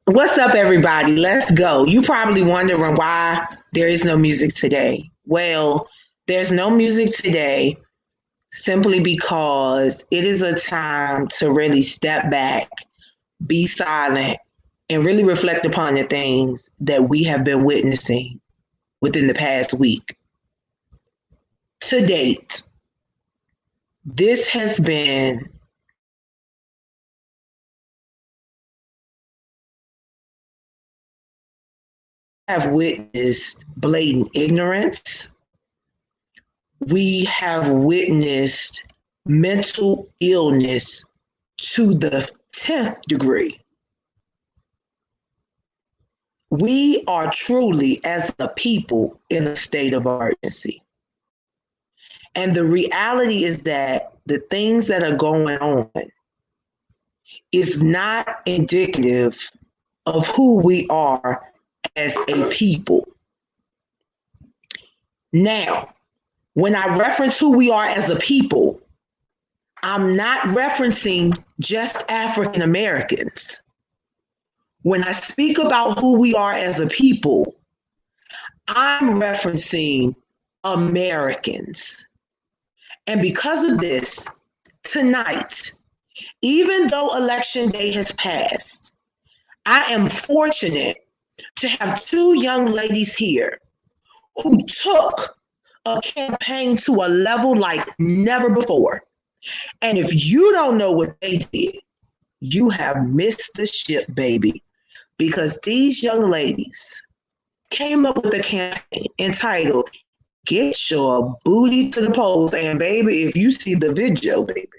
What's up, everybody? Let's go. You probably wondering why there is no music today. Well, there's no music today simply because it is a time to really step back, be silent, and really reflect upon the things that we have been witnessing within the past week. To date, this has been have witnessed blatant ignorance. We have witnessed mental illness to the 10th degree. We are truly, as a people, in a state of emergency. And the reality is that the things that are going on is not indicative of who we are as a people. Now, when I reference who we are as a people, I'm not referencing just African Americans. When I speak about who we are as a people, I'm referencing Americans. And because of this, tonight, even though Election Day has passed, I am fortunate to have two young ladies here who took a campaign to a level like never before. And if you don't know what they did, you have missed the ship, baby, because these young ladies came up with a campaign entitled Get Your Booty to the Polls. And baby, if you see the video, baby,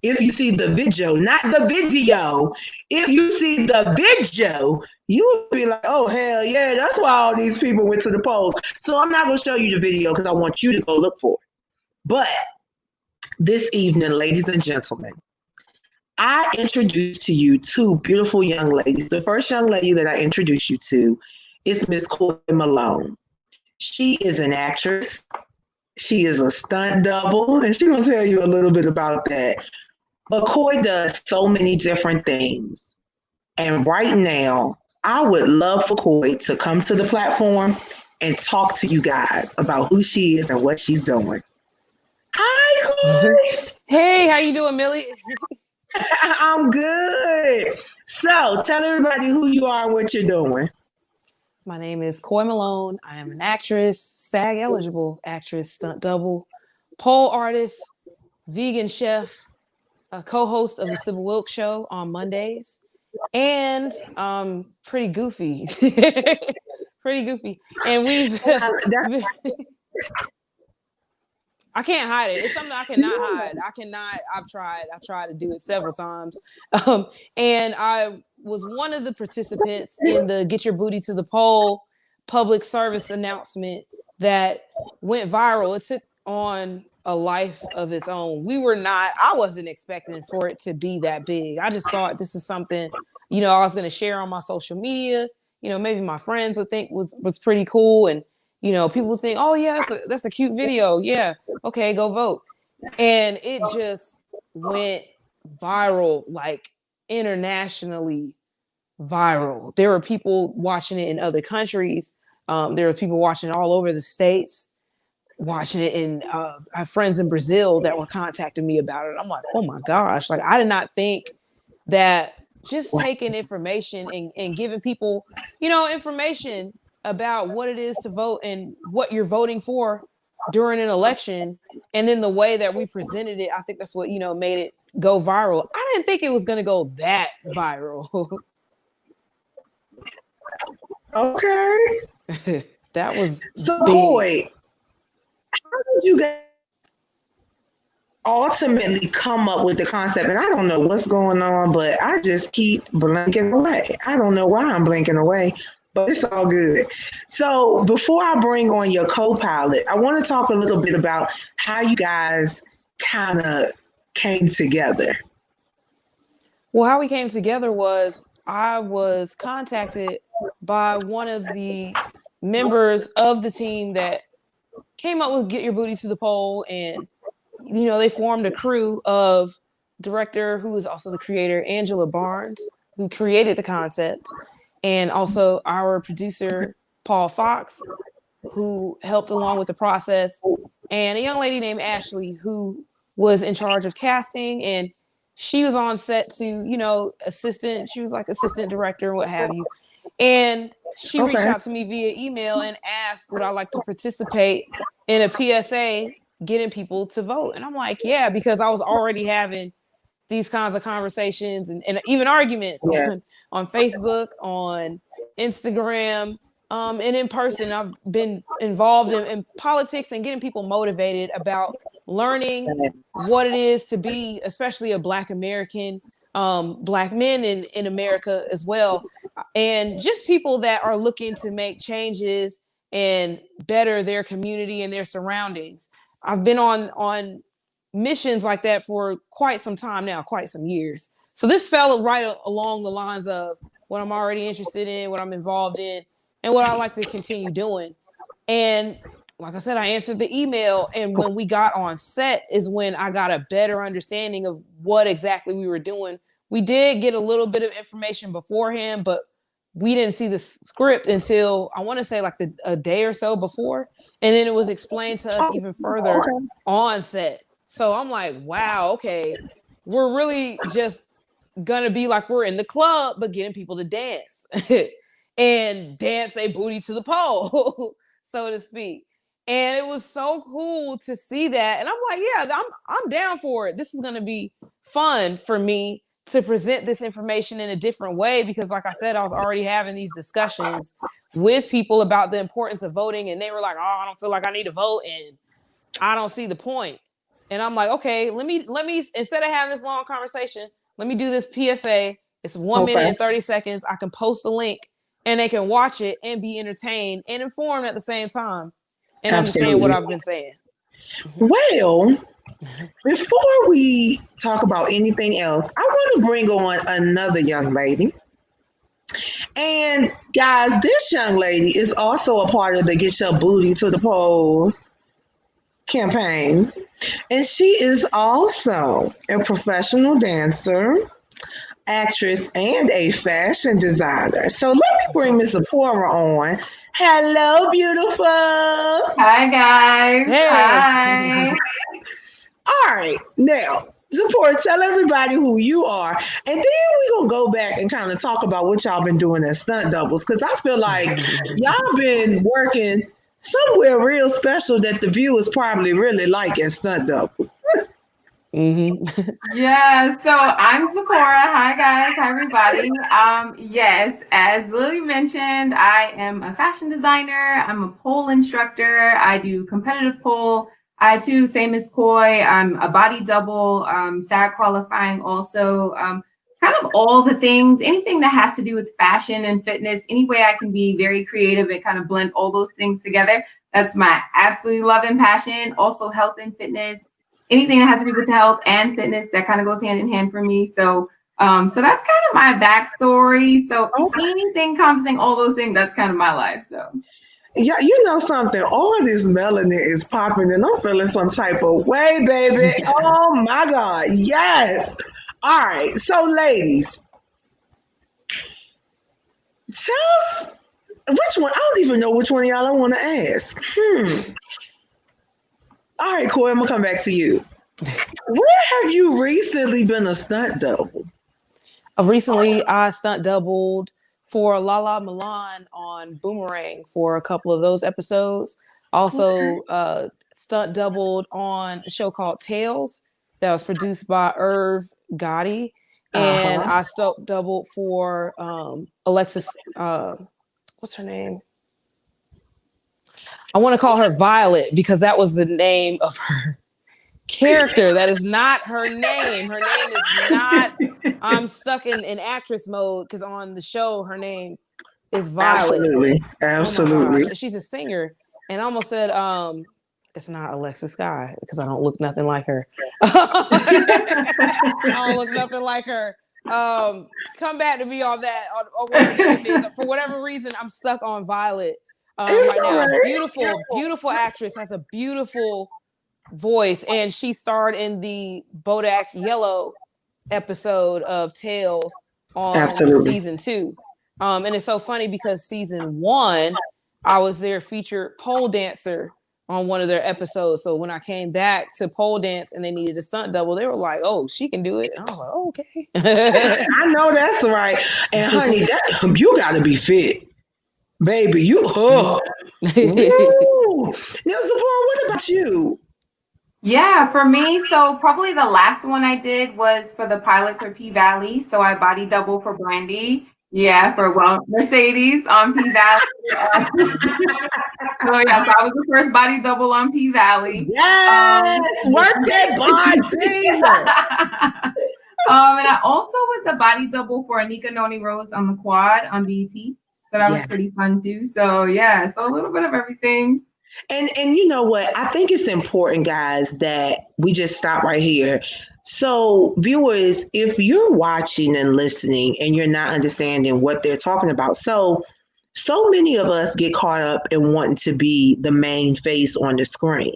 if you see the video, not the video, if you see the video, you will be like, oh, hell yeah, that's why all these people went to the polls. So I'm not going to show you the video because I want you to go look for it. But this evening, ladies and gentlemen, I introduce to you two beautiful young ladies. The first young lady that I introduce you to is Miss Coy Malone. She is an actress. She is a stunt double, and she's going to tell you a little bit about that. But Coy does so many different things. And right now, I would love for Coy to come to the platform and talk to you guys about who she is and what she's doing. Hi, Coy. Hey, how you doing, Millie? I'm good. So tell everybody who you are and what you're doing. My name is Coy Malone. I am an actress, SAG eligible actress, stunt double, pole artist, vegan chef, a co-host of the Sybil Wilkes Show on Mondays, and pretty goofy. Pretty goofy. And we've I can't hide it. It's something I cannot hide. I've tried to do it several times. And I was one of the participants in the Get Your Booty to the Poll public service announcement that went viral. It took on a life of its own. I wasn't expecting for it to be that big. I just thought this is something, I was going to share on my social media. Maybe my friends would think was pretty cool. And, people think, oh yeah, that's a cute video. Yeah. Okay, go vote. And it just went viral, like internationally viral. There were people watching it in other countries. There was people watching it all over the States, watching it. And I have friends in Brazil that were contacting me about it. I'm like, oh my gosh. Like, I did not think that just taking information and giving people, information about what it is to vote and what you're voting for during an election, and then the way that we presented it, I think that's what made it go viral. I didn't think it was going to go that viral. Okay. That was so big. Coy, how did you guys ultimately come up with the concept? And I don't know what's going on, but I just keep blinking away. I don't know why I'm blinking away, but it's all good. So before I bring on your co-pilot, I want to talk a little bit about how you guys kind of came together. Well, how we came together was I was contacted by one of the members of the team that came up with Get Your Booty to the Poll, and they formed a crew of director, who is also the creator, Angela Barnes, who created the concept. and also our producer, Paul Fox, who helped along with the process, and a young lady named Ashley, who was in charge of casting, and she was on set to, assistant. She was like assistant director, what have you. And she reached out to me via email and asked, would I like to participate in a PSA getting people to vote? And I'm like, yeah, because I was already having these kinds of conversations and even arguments on Facebook, on Instagram, and in person. I've been involved in politics and getting people motivated about learning what it is to be, especially a Black American, Black men in America as well. And just people that are looking to make changes and better their community and their surroundings. I've been on missions like that for quite some time now, quite some years. So this fell right along the lines of what I'm already interested in, what I'm involved in, and what I like to continue doing. And like I said, I answered the email, and when we got on set is when I got a better understanding of what exactly we were doing. We did get a little bit of information beforehand, but we didn't see the script until I want to say like a day or so before. And then it was explained to us even further on set. So I'm like, wow, okay, we're really just gonna be like we're in the club, but getting people to dance and dance their booty to the pole, so to speak. And it was so cool to see that. And I'm like, yeah, I'm down for it. This is gonna be fun for me to present this information in a different way, because like I said, I was already having these discussions with people about the importance of voting, and they were like, oh, I don't feel like I need to vote and I don't see the point. And I'm like, okay, let me instead of having this long conversation, let me do this PSA. It's 1 minute and 30 seconds. I can post the link and they can watch it and be entertained and informed at the same time and understand what I've been saying. Well, before we talk about anything else, I want to bring on another young lady. And guys, this young lady is also a part of the Get Your Booty to the Pole campaign. And she is also a professional dancer, actress, and a fashion designer. So let me bring Miss Zippora on. Hello, beautiful. Hi, guys. Hey. Hi. All right. Now, Zippora, tell everybody who you are. And then we're going to go back and kind of talk about what y'all been doing as stunt doubles, because I feel like y'all been working somewhere real special that the viewers probably really like as stunt doubles. Yeah, so I'm Zippora. Hi, guys. Hi, everybody. Yes, as Lily mentioned, I am a fashion designer. I'm a pole instructor. I do competitive pole. I too, same as Coy, I'm a body double, SAG qualifying also, kind of all the things, anything that has to do with fashion and fitness, any way I can be very creative and kind of blend all those things together. That's my absolute love and passion. Also health and fitness, anything that has to do with health and fitness, that kind of goes hand in hand for me. So so that's kind of my backstory. So anything encompassing all those things, that's kind of my life. So yeah, you know something, all this melanin is popping and I'm feeling some type of way, baby. Oh my God, yes. All right, so ladies, tell us which one, I don't even know which one of y'all I want to ask. All right, Coy, I'm gonna come back to you. Where have you recently been a stunt double? Recently, I stunt doubled for Lala Milan on Boomerang for a couple of those episodes. Also, stunt doubled on a show called Tales that was produced by Irv Gotti. And I stunt doubled for Alexis, what's her name? I want to call her Violet because that was the name of her character. That is not her name. Her name is not. I'm stuck in actress mode because on the show her name is Violet. Absolutely. Oh she's a singer, and I almost said it's not Alexis Sky because I don't look nothing like her. I don't look nothing like her. Come back to me on that. On what the name is. For whatever reason, I'm stuck on Violet right now. Beautiful actress, has a beautiful voice, and she starred in the Bodak Yellow episode of Tales on season 2. And it's so funny because season 1, I was their featured pole dancer on one of their episodes. So when I came back to pole dance and they needed a stunt double, they were like, "Oh, she can do it." And I was like, "Oh, okay." I know that's right. And honey, you got to be fit, baby. You, oh, woo. Now, Zippora, what about you? Yeah, for me, so probably the last one I did was for the pilot for P Valley. So I body double for Brandy. Yeah, for Mercedes on P Valley. So yeah, so I was the first body double on P Valley. Yes, work that body. And I also was the body double for Anika Noni Rose on the quad on BET. So that was pretty fun too. So yeah, so a little bit of everything. And you know what? I think it's important, guys, that we just stop right here. So, viewers, if you're watching and listening and you're not understanding what they're talking about, so many of us get caught up in wanting to be the main face on the screen.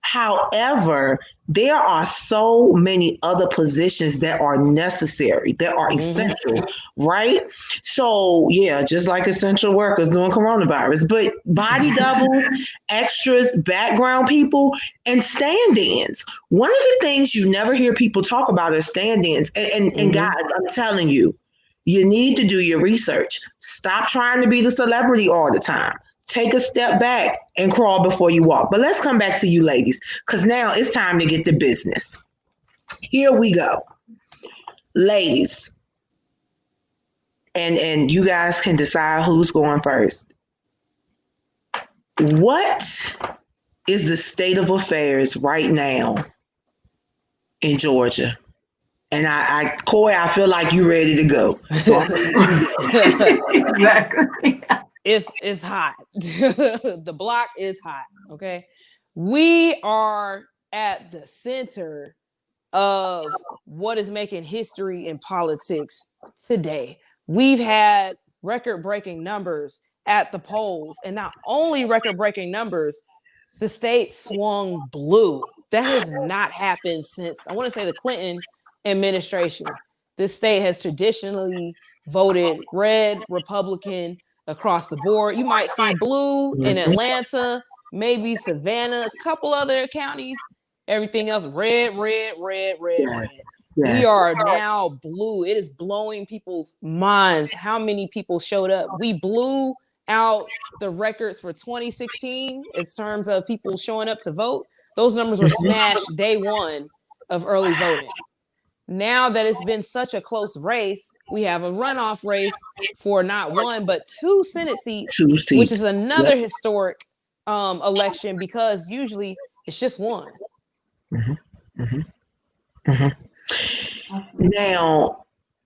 However, there are so many other positions that are necessary, that are essential, right? So, yeah, just like essential workers doing coronavirus, but body doubles, extras, background people, and stand-ins. One of the things you never hear people talk about are stand-ins. And guys, I'm telling you, you need to do your research. Stop trying to be the celebrity all the time. Take a step back and crawl before you walk. But let's come back to you ladies, because now it's time to get to business. Here we go. Ladies, and you guys can decide who's going first. What is the state of affairs right now in Georgia? And Coy, I feel like you're ready to go. So Exactly. It's hot. The block is hot. Okay. We are at the center of what is making history in politics today. We've had record-breaking numbers at the polls, and not only record-breaking numbers, the state swung blue. That has not happened since, I want to say, the Clinton administration. This state has traditionally voted red, Republican, across the board. You might see blue in Atlanta, maybe Savannah, a couple other counties. Everything else, red. Yes. We are now blue. It is blowing people's minds how many people showed up. We blew out the records for 2016 in terms of people showing up to vote. Those numbers were smashed day one of early voting. Now that it's been such a close race, we have a runoff race for not one, but 2 Senate seats, which is another historic election, because usually it's just one. Now,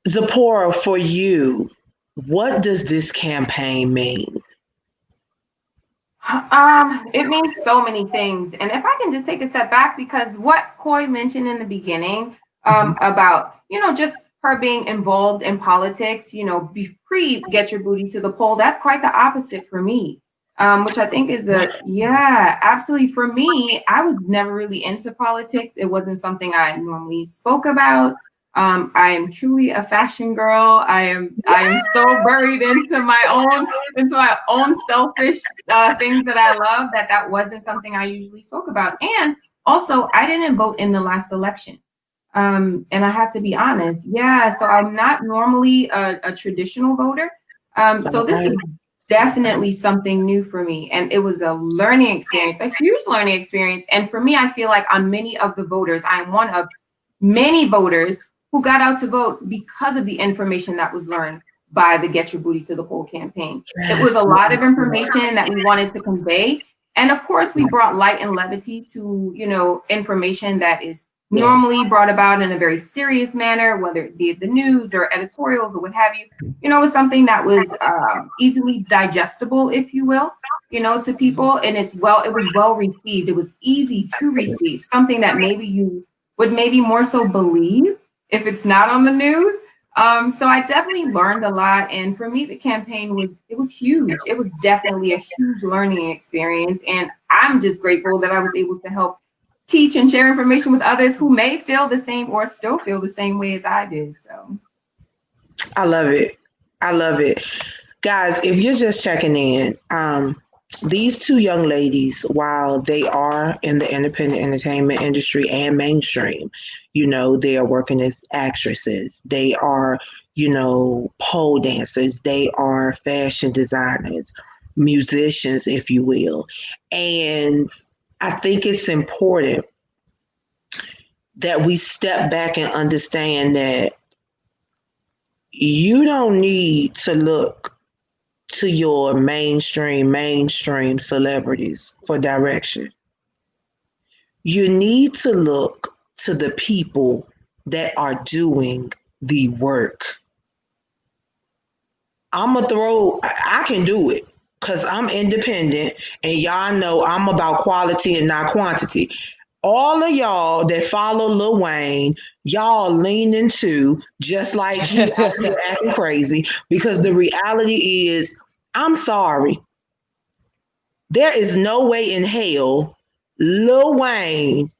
Zippora, for you, what does this campaign mean? It means so many things. And if I can just take a step back, because what Coy mentioned in the beginning about, just her being involved in politics, pre get your booty to the poll, that's quite the opposite for me. Which I think is absolutely. For me, I was never really into politics. It wasn't something I normally spoke about. I am truly a fashion girl. I am so buried into my own selfish things that I love that wasn't something I usually spoke about. And also, I didn't vote in the last election. And I have to be honest. Yeah, so I'm not normally a traditional voter. So this was definitely something new for me. And it was a learning experience, a huge learning experience. And for me, I feel like on many of the voters, I'm one of many voters who got out to vote because of the information that was learned by the Get Your Booty to the Poll campaign. It was a lot of information that we wanted to convey. And of course, we brought light and levity to, information that is normally brought about in a very serious manner, whether it be the news or editorials or what have you. It was something that was easily digestible, if you will, to people. And it was well received. It was easy to receive, something that maybe you would more so believe if it's not on the news. So I definitely learned a lot. And for me, the campaign was huge. It was definitely a huge learning experience. And I'm just grateful that I was able to help teach and share information with others who may feel the same or still feel the same way as I did. So I love it. I love it. Guys, if you're just checking in, these two young ladies, while they are in the independent entertainment industry and mainstream, they are working as actresses. They are, pole dancers. They are fashion designers, musicians, if you will. And I think it's important that we step back and understand that you don't need to look to your mainstream celebrities for direction. You need to look to the people that are doing the work. I can do it because I'm independent and y'all know I'm about quality and not quantity. All of y'all that follow Lil Wayne, y'all lean into just like he out here acting crazy, because the reality is, I'm sorry, there is no way in hell Lil Wayne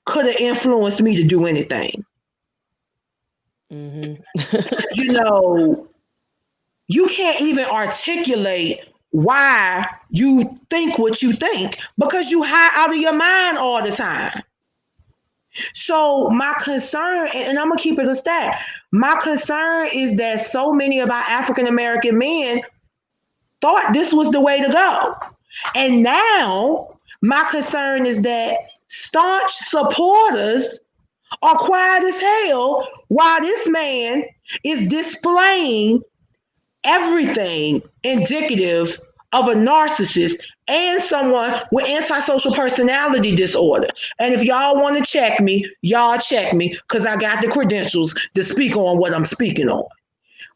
could have influenced me to do anything. Mm-hmm. You can't even articulate why you think what you think because you high out of your mind all the time. So my concern, and I'm gonna keep it a stat, my concern is that so many of our African American men thought this was the way to go. And now my concern is that staunch supporters are quiet as hell while this man is displaying everything indicative of a narcissist and someone with antisocial personality disorder. And if y'all want to check me, y'all check me, because I got the credentials to speak on what I'm speaking on.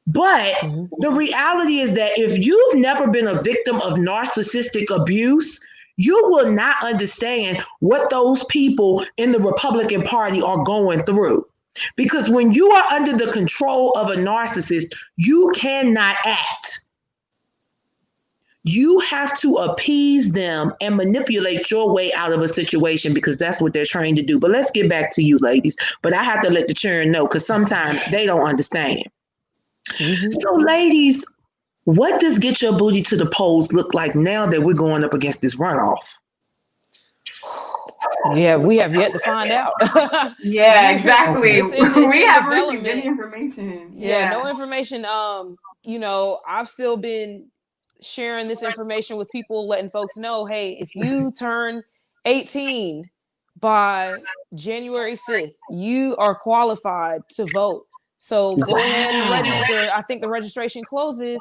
But the reality is that if you've never been a victim of narcissistic abuse, you will not understand what those people in the Republican Party are going through. Because when you are under the control of a narcissist, you cannot act. You have to appease them and manipulate your way out of a situation because that's what they're trained to do. But let's get back to you, ladies. But I have to let the children know because sometimes they don't understand. Mm-hmm. So, ladies, what does Get Your Booty to the Polls look like now that we're going up against this runoff? Yeah, we have yet to find out. Yeah, exactly. It's we have received any information. Yeah, no information. I've still been sharing this information with people, letting folks know, hey, if you turn 18 by January 5th, you are qualified to vote. So go ahead and register. I think the registration closes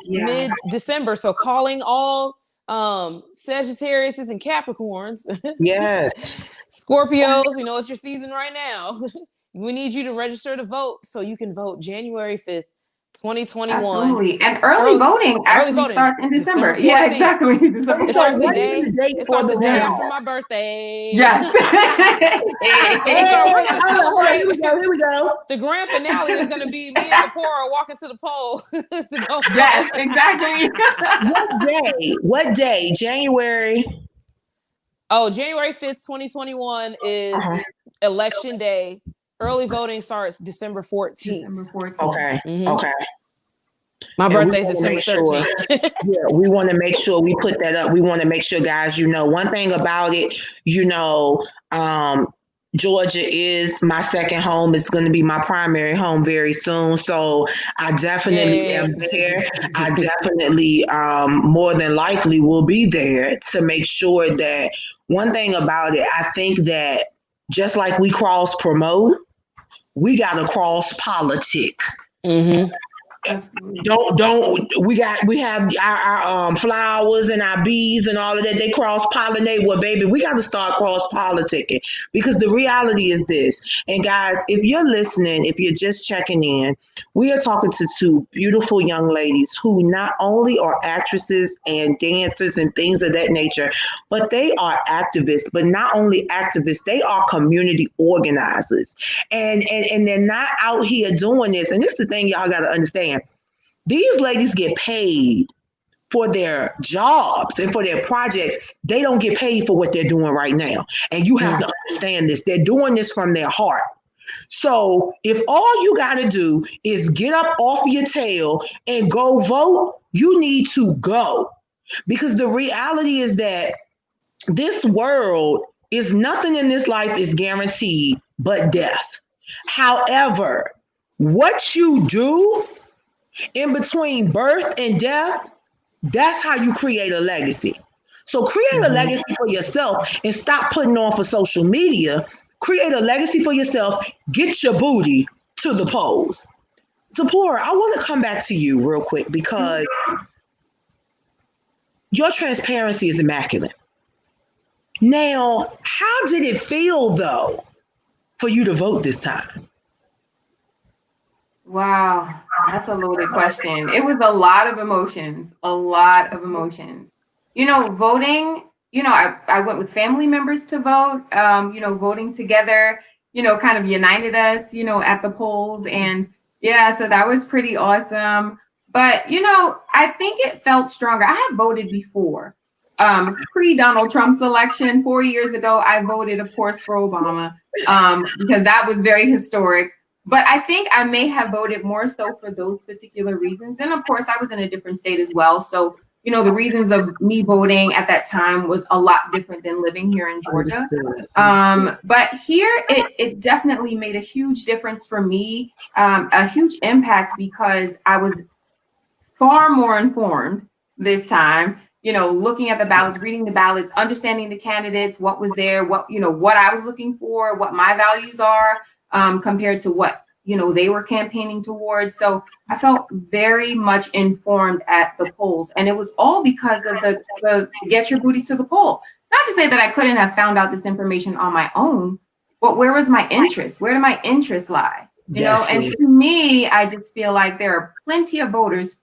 mid-December. So calling all Sagittariuses and Capricorns. Yes. Scorpios, it's your season right now. We need you to register to vote so you can vote January 5th, 2021. Absolutely. And early voting starts in December. Yeah, exactly. It starts the day after my birthday. Yes. Here we go. The grand finale is going to be me and Zippora walking to the poll. Yes, exactly. What day? January? Oh, January 5th, 2021 is election day. Early voting starts December 14th. Okay. Mm-hmm. Okay. My birthday's December 13th. Yeah, we want to make sure we put that up. We want to make sure, guys, one thing about it, Georgia is my second home. It's going to be my primary home very soon. So I definitely am there. I definitely more than likely will be there to make sure that one thing about it, I think that just like we cross promote, we got to cross politic. Mm-hmm. We have our flowers and our bees and all of that. They cross pollinate. Well, baby, we got to start cross politicking because the reality is this. And guys, if you're listening, if you're just checking in, we are talking to two beautiful young ladies who not only are actresses and dancers and things of that nature, but they are activists. But not only activists, they are community organizers, and they're not out here doing this. And this is the thing y'all got to understand. These ladies get paid for their jobs and for their projects. They don't get paid for what they're doing right now. And you have to understand this. They're doing this from their heart. So if all you got to do is get up off your tail and go vote, you need to go. Because the reality is that this world is nothing in this life is guaranteed but death. However, what you do in between birth and death, that's how you create a legacy. So create a legacy for yourself and stop putting on for social media. Create a legacy for yourself. Get your booty to the polls. Zippora, I want to come back to you real quick because your transparency is immaculate. Now, how did it feel though for you to vote this time? Wow, that's a loaded question. It was a lot of emotions, a lot of emotions. Voting, I went with family members to vote, voting together, kind of united us, at the polls. And yeah, so that was pretty awesome. But, I think it felt stronger. I have voted before. Pre-Donald Trump's election 4 years ago, I voted, of course, for Obama because that was very historic. But I think I may have voted more so for those particular reasons. And of course, I was in a different state as well. So, the reasons of me voting at that time was a lot different than living here in Georgia. But here, it definitely made a huge difference for me, a huge impact because I was far more informed this time, looking at the ballots, reading the ballots, understanding the candidates, what was there, what I was looking for, what my values are. Compared to what, they were campaigning towards. So I felt very much informed at the polls. And it was all because of the get your booties to the poll. Not to say that I couldn't have found out this information on my own, but where was my interest? Where do my interests lie? And to me, I just feel like there are plenty of voters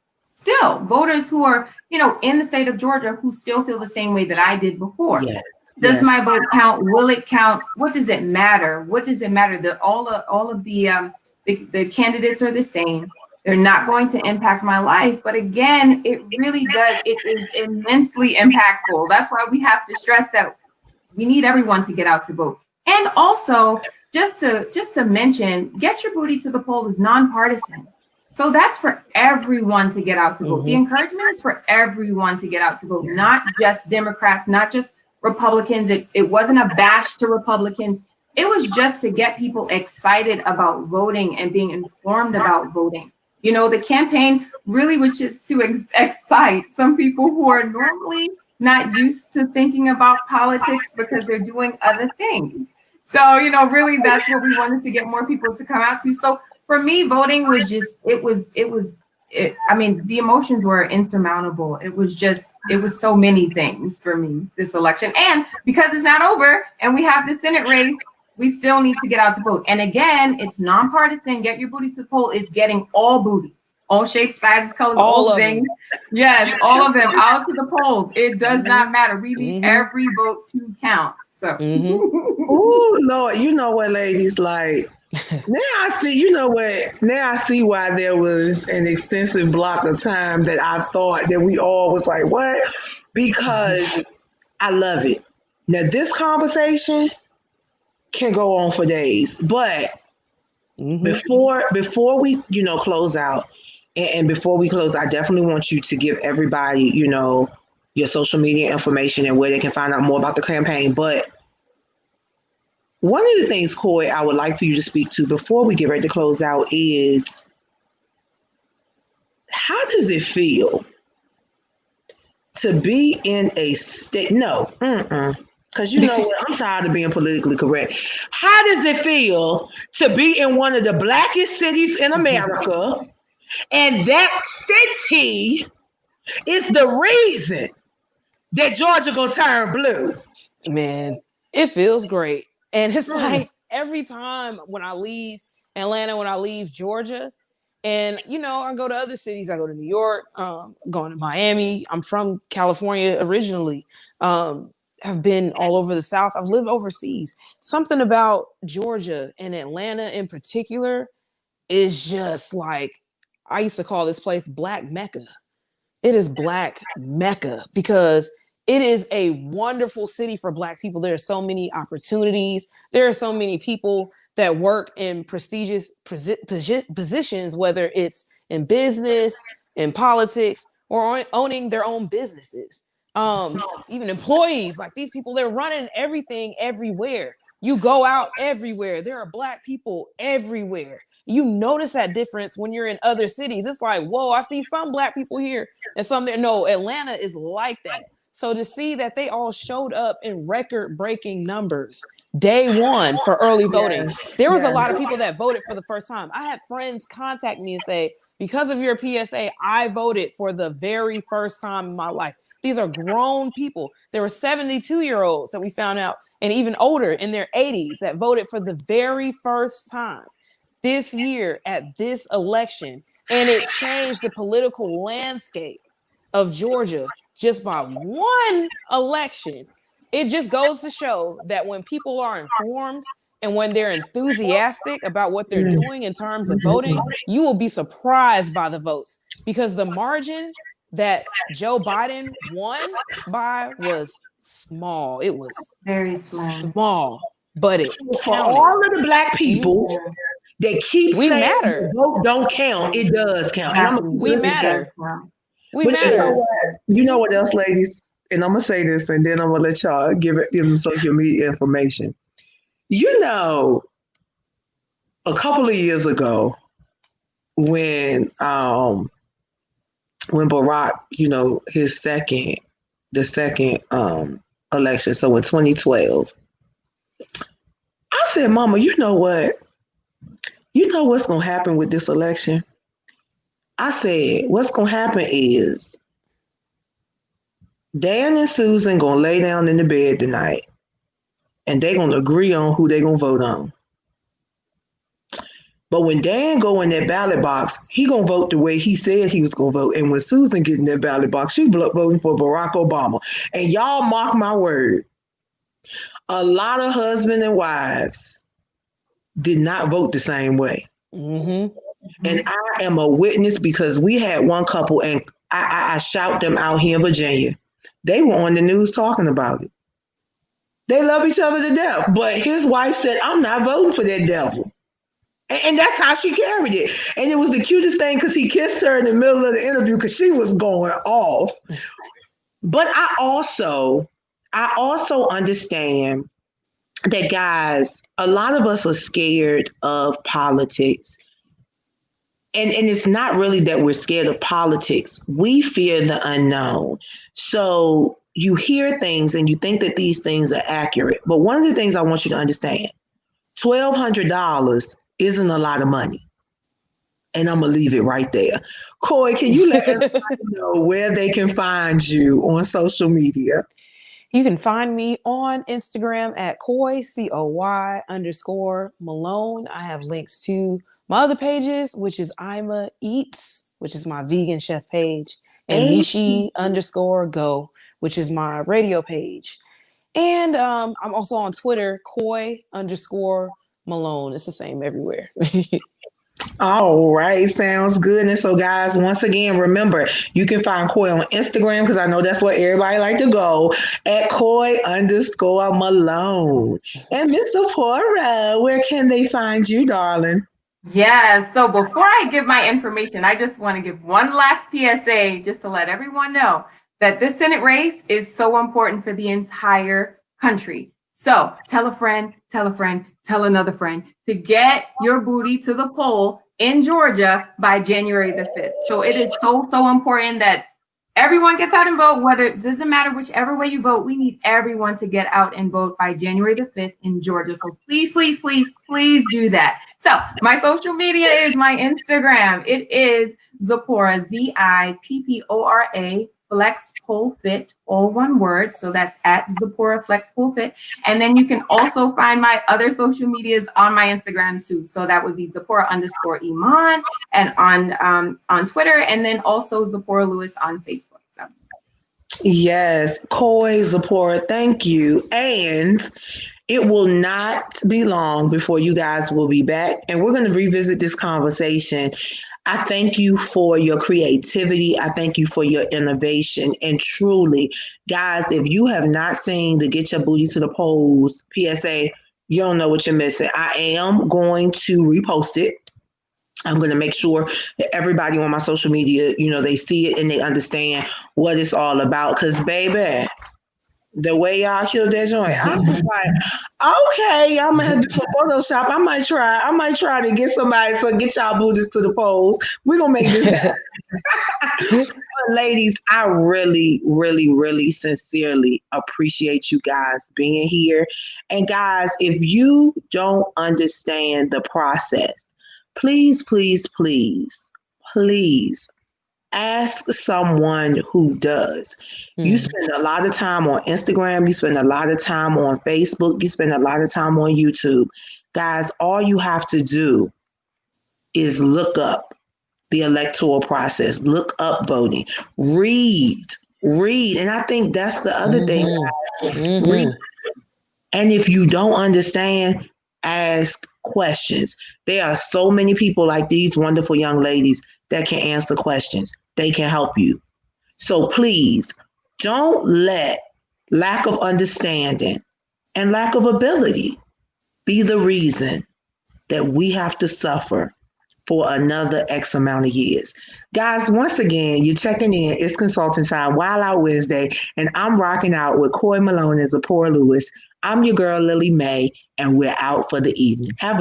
who are, in the state of Georgia who still feel the same way that I did before. Yes. Does my vote count? Will it count? What does it matter? What does it matter that all of the candidates are the same? They're not going to impact my life. But again, it really does. It is immensely impactful. That's why we have to stress that we need everyone to get out to vote. And also, just to mention, get your booty to the poll is nonpartisan. So that's for everyone to get out to vote. The encouragement is for everyone to get out to vote, not just Democrats, not just Republicans. It wasn't a bash to Republicans. It was just to get people excited about voting and being informed about voting. The campaign really was just to excite some people who are normally not used to thinking about politics because they're doing other things. So, really that's what we wanted to get more people to come out to. So for me, voting was just, the emotions were insurmountable. It was so many things for me, this election. And because it's not over and we have the Senate race, we still need to get out to vote. And again, it's nonpartisan. Get your booty to the poll is getting all booties, all shapes, sizes, colors, all things. Yes, all of them out to the polls. It does not matter. We need every vote to count. So, oh Lord, you know what, ladies, like, now I see why there was an extensive block of time that I thought that we all was like, what? Because I love it. Now this conversation can go on for days, but before we, close out, and before we close, I definitely want you to give everybody, your social media information and where they can find out more about the campaign. But one of the things, Coy, I would like for you to speak to before we get ready to close out is, how does it feel to be in a state? No, because you know what? I'm tired of being politically correct. How does it feel to be in one of the blackest cities in America, and that city is the reason that Georgia gonna turn blue? Man, it feels great. And it's like every time when I leave Atlanta, when I leave Georgia, and, I go to other cities, I go to New York, going to Miami. I'm from California originally. I've been all over the South. I've lived overseas. Something about Georgia and Atlanta in particular is just like, I used to call this place Black Mecca. It is Black Mecca because it is a wonderful city for Black people. There are so many opportunities. There are so many people that work in prestigious positions, whether it's in business, in politics, or owning their own businesses. Even employees, like these people, they're running everything everywhere. You go out everywhere. There are Black people everywhere. You notice that difference when you're in other cities. It's like, whoa, I see some Black people here and some there. No, Atlanta is like that. So to see that they all showed up in record-breaking numbers day one for early voting, there was a lot of people that voted for the first time. I had friends contact me and say, because of your PSA, I voted for the very first time in my life. These are grown people. There were 72-year-olds that we found out, and even older in their 80s, that voted for the very first time this year at this election. And it changed the political landscape of Georgia just by one election. It just goes to show that when people are informed and when they're enthusiastic about what they're doing in terms of voting, you will be surprised by the votes, because the margin that Joe Biden won by was small. It was very small, but it for counted. all of the Black people that keep We saying matter. the vote don't count, it does count. And We matter. We but matter. You know what else, ladies? And I'm gonna say this, and then I'm gonna let y'all give them social media information. You know, a couple of years ago, when Barack, you know, the second election, so in 2012, I said, Mama, you know what? You know what's gonna happen with this election? I said, what's gonna happen is Dan and Susan gonna lay down in the bed tonight, and they're gonna agree on who they're gonna vote on. But when Dan go in that ballot box, he gonna vote the way he said he was gonna vote. And when Susan get in that ballot box, she voting for Barack Obama. And y'all mark my word, a lot of husbands and wives did not vote the same way. Mm-hmm. And I am a witness, because we had one couple, and I shout them out here in Virginia. They were on the news talking about it. They love each other to death. But his wife said, I'm not voting for that devil. And that's how she carried it. And it was the cutest thing, because he kissed her in the middle of the interview because she was going off. But I also understand that, guys, a lot of us are scared of politics. And it's not really that we're scared of politics. We fear the unknown. So you hear things and you think that these things are accurate. But one of the things I want you to understand, $1,200 isn't a lot of money. And I'm going to leave it right there. Coy, can you let everybody know where they can find you on social media? You can find me on Instagram at Coy, COY _Malone. I have links to my other pages, which is Ima Eats, which is my vegan chef page, and Mishi _Go, which is my radio page. And I'm also on Twitter, Coy _Malone. It's the same everywhere. All right, sounds good. And so, guys, once again, remember, you can find Coy on Instagram, because I know that's where everybody like to go, at Coy _Malone. And Miss Zippora, where can they find you, darling? Yeah, so before I give my information, I just want to give one last PSA just to let everyone know that this Senate race is so important for the entire country. So tell a friend, tell another friend to get your booty to the poll in Georgia by January the 5th. So it is so important that everyone gets out and vote, whether it doesn't matter whichever way you vote. We need everyone to get out and vote by January the 5th in Georgia. So please do that. So my social media is my Instagram. It is Zippora, Zippora Flex Poll Fit, all one word. So that's at Zippora Flex Poll Fit. And then you can also find my other social medias on my Instagram too. So that would be Zippora _Iman and on Twitter, and then also Zippora Lewis on Facebook. So. Yes, Coy, Zippora, thank you. And it will not be long before you guys will be back, and we're going to revisit this conversation. I thank you for your creativity. I thank you for your innovation. And truly, guys, if you have not seen the Get Your Booty to the Polls PSA, you don't know what you're missing. I am going to repost it. I'm going to make sure that everybody on my social media, they see it and they understand what it's all about. Because, baby, the way y'all killed that joint, I was like, okay, I'm gonna have to do some Photoshop. I might try to get somebody to get y'all booties to the polls. We're gonna make this happen. But ladies, I really, really, really sincerely appreciate you guys being here. And guys, if you don't understand the process, please, please, please, please ask someone who does. You spend a lot of time on Instagram, you spend a lot of time on Facebook, you spend a lot of time on YouTube. Guys, all you have to do is look up the electoral process, look up voting, read. And I think that's the other thing. Read. And if you don't understand, ask questions. There are so many people like these wonderful young ladies that can answer questions. They can help you. So please don't let lack of understanding and lack of ability be the reason that we have to suffer for another X amount of years. Guys, once again, you're checking in. It's Consulting Time, Wild Out Wednesday, and I'm rocking out with Coy Malone and Zippora Lewis. I'm your girl, Lily Mae, and we're out for the evening. Have a